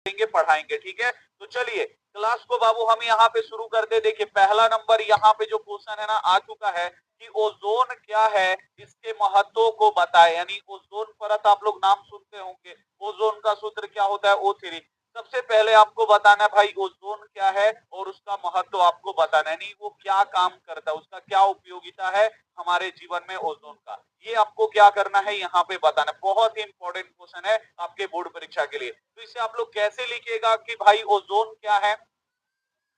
देंगे, पढ़ाएंगे। ठीक है, तो चलिए क्लास को बाबू हम यहाँ पे शुरू करते। देखिए पहला नंबर यहाँ पे जो क्वेश्चन है ना आ चुका है कि ओजोन क्या है, इसके महत्व को बताए। यानी ओजोन परत आप लोग नाम सुनते होंगे, ओजोन का सूत्र क्या होता है O3। सबसे पहले आपको बताना है भाई ओजोन क्या है और उसका महत्व आपको बताना है, यानी वो क्या काम करता है, उसका क्या उपयोगिता है हमारे जीवन में ओजोन का, ये आपको क्या करना है यहाँ पे बताना है। बहुत ही इंपॉर्टेंट क्वेश्चन है आपके बोर्ड परीक्षा के लिए। तो इसे आप लोग कैसे लिखिएगा कि भाई ओजोन क्या है,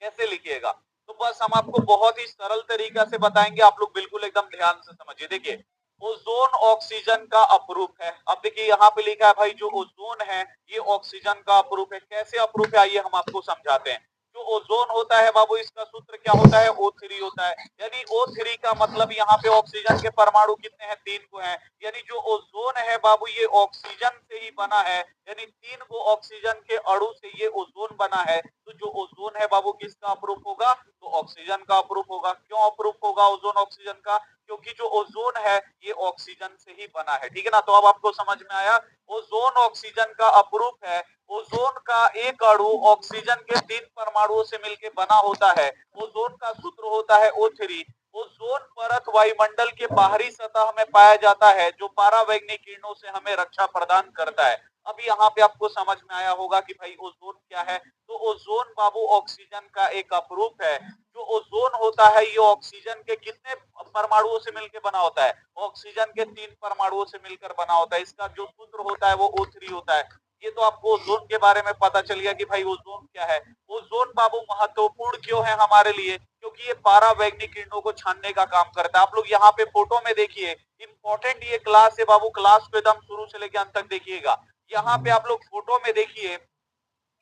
कैसे लिखिएगा? तो बस हम आपको बहुत ही सरल तरीका से बताएंगे, आप लोग बिल्कुल एकदम ध्यान से समझिए। देखिए ओजोन ऑक्सीजन का अपरूप है। अब देखिए यहाँ पे लिखा है भाई जो ओजोन है ये ऑक्सीजन का अपरूप है। कैसे अपरूप है आइए हम आपको समझाते हैं। जो ओजोन होता है बाबू इसका सूत्र क्या होता है O3 होता है। यानी O3 का मतलब यहाँ पे ऑक्सीजन के परमाणु कितने हैं, 3 को हैं। यानी जो ओजोन है बाबू ये ऑक्सीजन से ही बना है, यानी 3 को ऑक्सीजन के अणु से ये ओजोन बना है। तो जो ओजोन है बाबू किसका अपरूप होगा, तो ऑक्सीजन का अपरूप होगा। क्यों अपरूप होगा ओजोन ऑक्सीजन का, क्योंकि जो ओजोन है ये ऑक्सीजन से ही बना है। ठीक है ना, तो अब आपको समझ में आया ओजोन ऑक्सीजन का अपरूप है। ओजोन का एक अणु ऑक्सीजन के 3 परमाणुओं से मिलकर बना होता है। ओजोन का सूत्र होता है O3। ओजोन परत वायुमंडल के बाहरी सतह में पाया जाता है जो परावैंगनिक किरणों से हमें रक्षा प्रदान करता है। अब यहाँ पे आपको समझ में आया होगा कि भाई ओजोन क्या है। तो ओजोन बाबू ऑक्सीजन का एक अपरूप है। जो ओजोन होता है ये ऑक्सीजन के कितने परमाणुओं से मिलकर बना होता है, ऑक्सीजन के 3 परमाणुओं से मिलकर बना होता है। इसका जो सूत्र होता है वो O3 होता है। ये तो आपको ओजोन के बारे में पता चल गया कि भाई ओजोन क्या है। ओजोन बाबू महत्वपूर्ण क्यों है हमारे लिए, क्योंकि ये पारावैंगनिक किरणों को छानने का काम करता है। आप लोग यहाँ पे फोटो में देखिए, इंपॉर्टेंट ये क्लास है बाबू, क्लास को एकदम शुरू से लेकर अंत तक देखिएगा। यहाँ पे आप लोग फोटो में देखिए,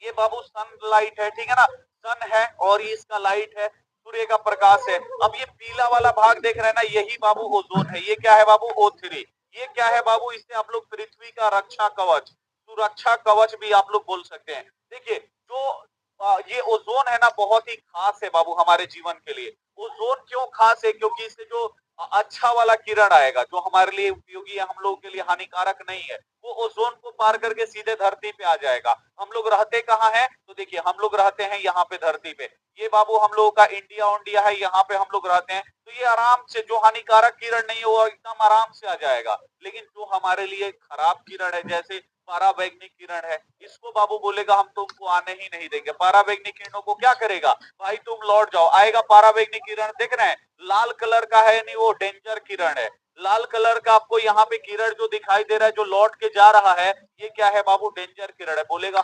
ये बाबू सनलाइट है, ठीक है ना, सन है और ये इसका लाइट है, सूर्य का प्रकाश है। अब ये पीला वाला भाग देख रहे हैं ना, यही बाबू ओजोन है। ये क्या है बाबू O3। ये क्या है बाबू, इसे आप लोग पृथ्वी का रक्षा कवच, सुरक्षा कवच भी आप लोग बोल सकते हैं। देखिए जो ये ओजोन है ना बहुत ही खास है बाबू हमारे जीवन के लिए। ओजोन क्यों खास है, क्योंकि इससे जो अच्छा वाला किरण आएगा जो हमारे लिए उपयोगी है, हम लोगों के लिए हानिकारक नहीं है, वो ओजोन को पार करके सीधे धरती पे आ जाएगा। हम लोग रहते कहाँ हैं, तो देखिए हम लोग रहते हैं यहाँ पे धरती पे। ये बाबू हम लोगों का इंडिया है, यहाँ पे हम लोग रहते हैं। तो ये आराम से जो हानिकारक किरण नहीं है वो एकदम आराम से आ जाएगा। लेकिन जो हमारे लिए खराब किरण है जैसे पारावैंगनिक किरण है, इसको बाबू बोलेगा हम तुमको आने ही नहीं देंगे। पारावैंगनिक किरणों को क्या करेगा, भाई तुम लौट जाओ। आएगा पारावैंगनिक किरण, देख रहे हैं लाल कलर का है, नहीं वो डेंजर किरण है। लाल कलर का आपको यहाँ पे किरण जो दिखाई दे रहा है जो लौट के जा रहा है, ये क्या है बाबू, डेंजर किरण है। बोलेगा